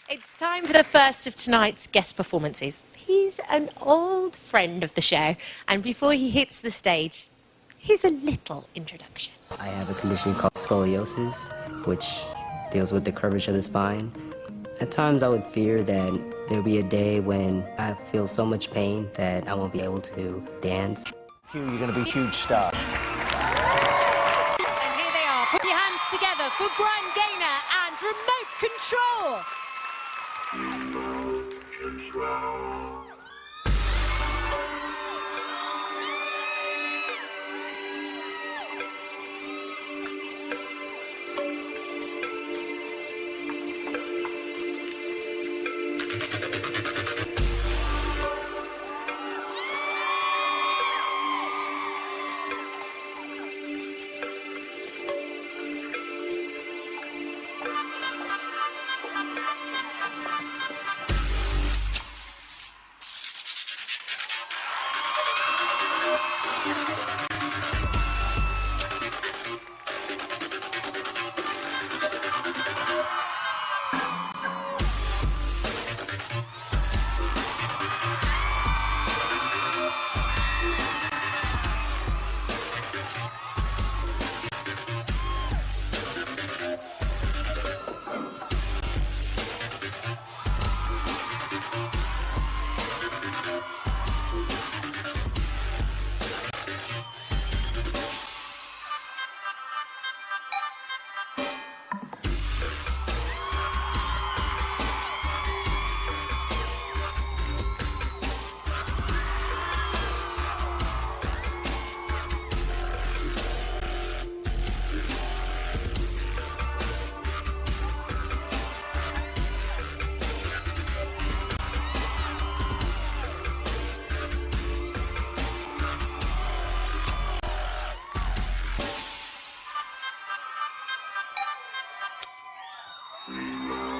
It's time for the first of tonight's guest performances. He's an old friend of the show, and before he hits the stage, here's a little introduction. I have a condition called scoliosis, which deals with the curvature of the spine. At times I would fear that there'll be a day when I feel so much pain that I won't be able to dance. You're going to be a huge star. And here they are. Put your hands together for Brian Gaynor and Remote Control. Remote Control. Remote